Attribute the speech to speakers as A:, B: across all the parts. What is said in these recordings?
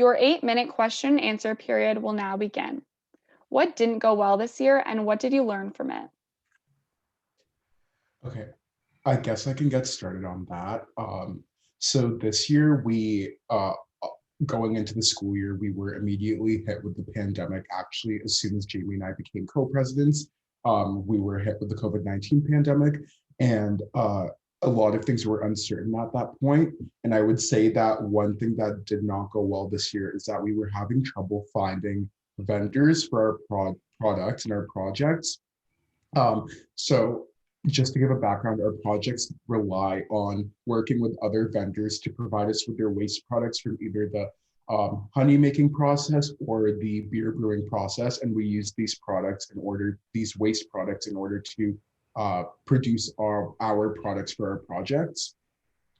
A: Your 8-minute question and answer period will now begin. What didn't go well this year and what did you learn from it?
B: Okay, I guess I can get started on that. So this year going into the school year, we were immediately hit with the pandemic. Actually, as soon as Jamie and I became co-presidents, we were hit with the COVID-19 pandemic, and a lot of things were uncertain at that point. And I would say that one thing that did not go well this year is that we were having trouble finding vendors for our products and our projects. So just to give a background, our projects rely on working with other vendors to provide us with their waste products from either the honey making process or the beer brewing process. And we use these waste products in order to produce our products for our projects.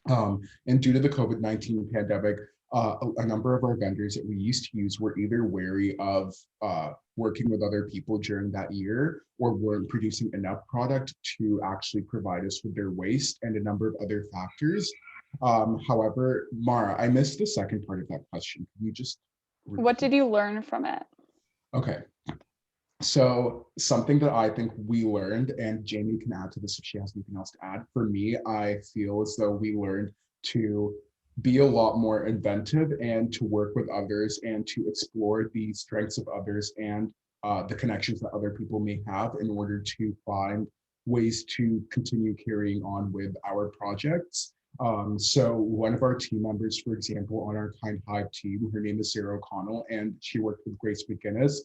B: And due to the COVID-19 pandemic, a number of our vendors that we used to use were either wary of working with other people during that year or weren't producing enough product to actually provide us with their waste and a number of other factors. However, Mara, I missed the second part of that question. Can you just
A: What
B: repeat?
A: did you learn from it?
B: Okay. So something that I think we learned, and Jamie can add to this if she has anything else to add. For me, I feel as though we learned to be a lot more inventive and to work with others and to explore the strengths of others and the connections that other people may have in order to find ways to continue carrying on with our projects. So one of our team members, for example, on our Kind Hive team, her name is Sarah O'Connell, and she worked with Grace McGinnis.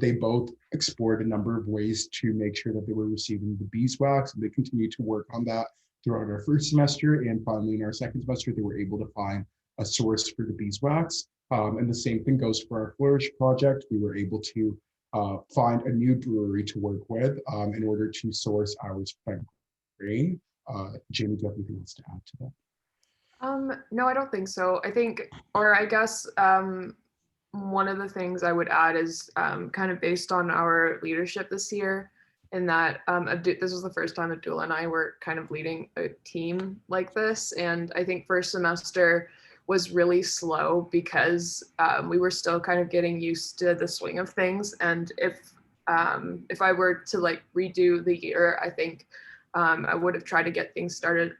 B: They both explored a number of ways to make sure that they were receiving the beeswax, and they continued to work on that throughout our first semester. And finally, in our second semester, they were able to find a source for the beeswax. And the same thing goes for our Flourish project. We were able to find a new brewery to work with in order to source our spent grain. Jamie, do you have anything else to add to that?
C: No, I don't think so. I think, or I guess one of the things I would add is kind of based on our leadership this year, in that this was the first time Abdullah and I were kind of leading a team like this. And I think first semester was really slow because we were still kind of getting used to the swing of things. And if I were to like redo the year, I think I would have tried to get things started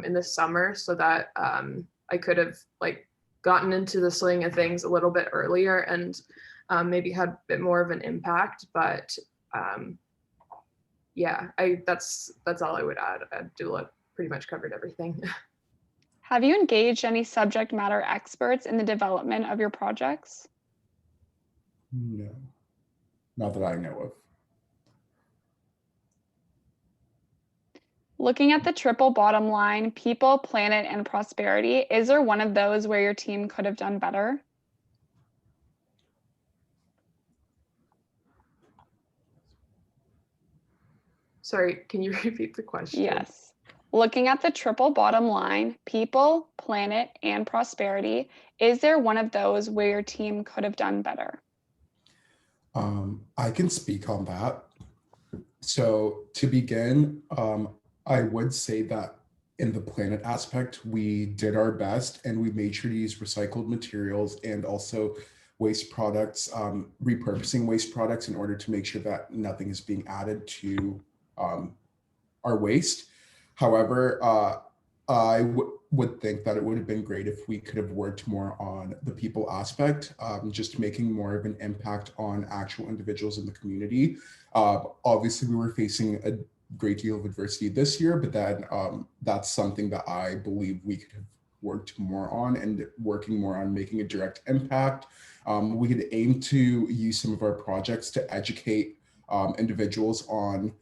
C: in the summer so that I could have like gotten into the swing of things a little bit earlier and maybe had a bit more of an impact. But yeah, that's all I would add. Abdullah pretty much covered everything.
A: Have you engaged any subject matter experts in the development of your projects?
B: No, not that I know of.
A: Looking at the triple bottom line, people, planet, and prosperity, is there one of those where your team could have done better?
C: Sorry, can you repeat the question?
A: Yes. Looking at the triple bottom line, people, planet, and prosperity, is there one of those where your team could have done better?
B: I can speak on that. So to begin, I would say that in the planet aspect, we did our best and we made sure to use recycled materials and also waste products, repurposing waste products in order to make sure that nothing is being added to our waste. However, would think that it would have been great if we could have worked more on the people aspect, just making more of an impact on actual individuals in the community. Obviously, we were facing a great deal of adversity this year, but that's something that I believe we could have worked more on and working more on making a direct impact. We could aim to use some of our projects to educate individuals on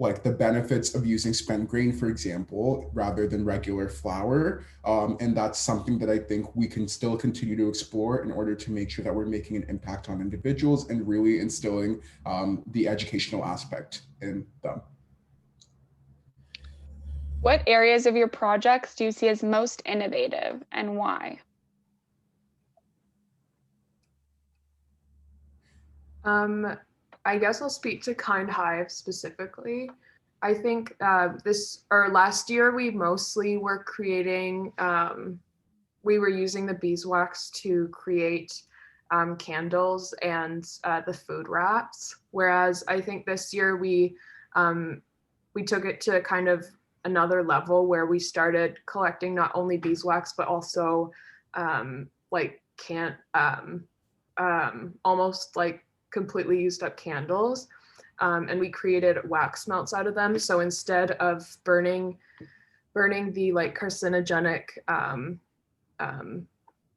B: like the benefits of using spent grain, for example, rather than regular flour. And that's something that I think we can still continue to explore in order to make sure that we're making an impact on individuals and really instilling the educational aspect in them.
A: What areas of your projects do you see as most innovative and why?
C: I guess I'll speak to Kind Hive specifically. I think last year we mostly were creating we were using the beeswax to create candles and the food wraps. Whereas I think this year we took it to kind of another level where we started collecting not only beeswax but also like almost like completely used up candles, and we created wax melts out of them. So instead of burning the like carcinogenic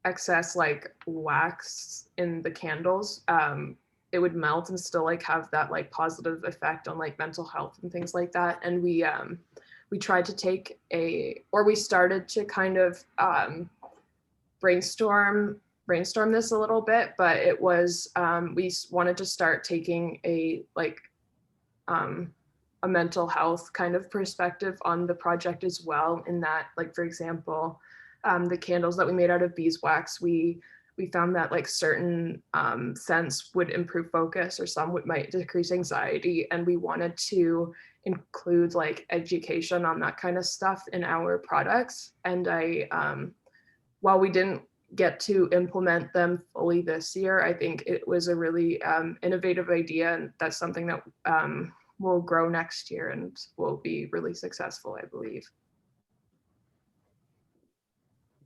C: excess like wax in the candles, it would melt and still like have that like positive effect on like mental health and things like that. And we tried to take we started to kind of brainstorm this a little bit, but it was we wanted to start taking a mental health kind of perspective on the project as well, in that, like, for example, the candles that we made out of beeswax, we found that like certain scents would improve focus, or some might decrease anxiety, and we wanted to include like education on that kind of stuff in our products. And while we didn't get to implement them fully this year, I think it was a really innovative idea, and that's something that will grow next year and will be really successful, I believe.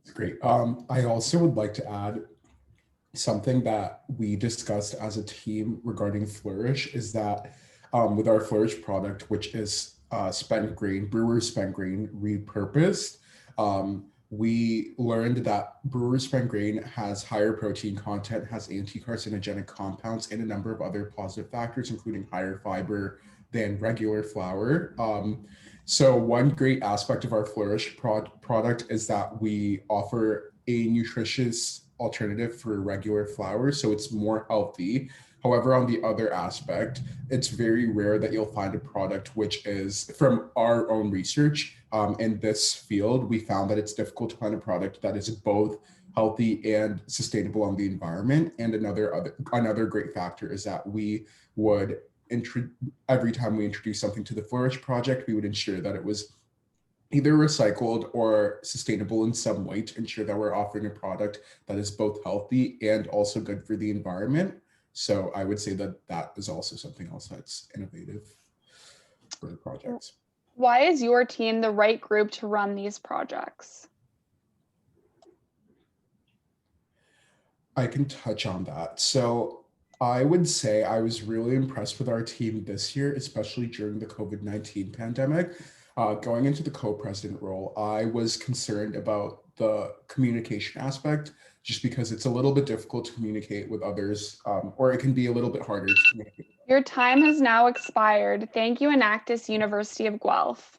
B: That's great. I also would like to add something that we discussed as a team regarding Flourish is that with our Flourish product, which is spent grain, brewer's spent grain repurposed, we learned that brewer's spent grain has higher protein content, has anti-carcinogenic compounds, and a number of other positive factors, including higher fiber than regular flour. So one great aspect of our Flourish product is that we offer a nutritious alternative for regular flour, so it's more healthy. However, on the other aspect, it's very rare that you'll find a product which is, from our own research in this field, we found that it's difficult to find a product that is both healthy and sustainable on the environment. And another great factor is that we would every time we introduce something to the Flourish project, we would ensure that it was either recycled or sustainable in some way to ensure that we're offering a product that is both healthy and also good for the environment. So I would say that that is also something else that's innovative for the projects.
A: Why is your team the right group to run these projects?
B: I can touch on that. So I would say I was really impressed with our team this year, especially during the COVID-19 pandemic. Going into the co-president role, I was concerned about the communication aspect, just because it's a little bit difficult to communicate with others, or it can be a little bit harder to communicate.
A: Your time has now expired. Thank you, Enactus University of Guelph.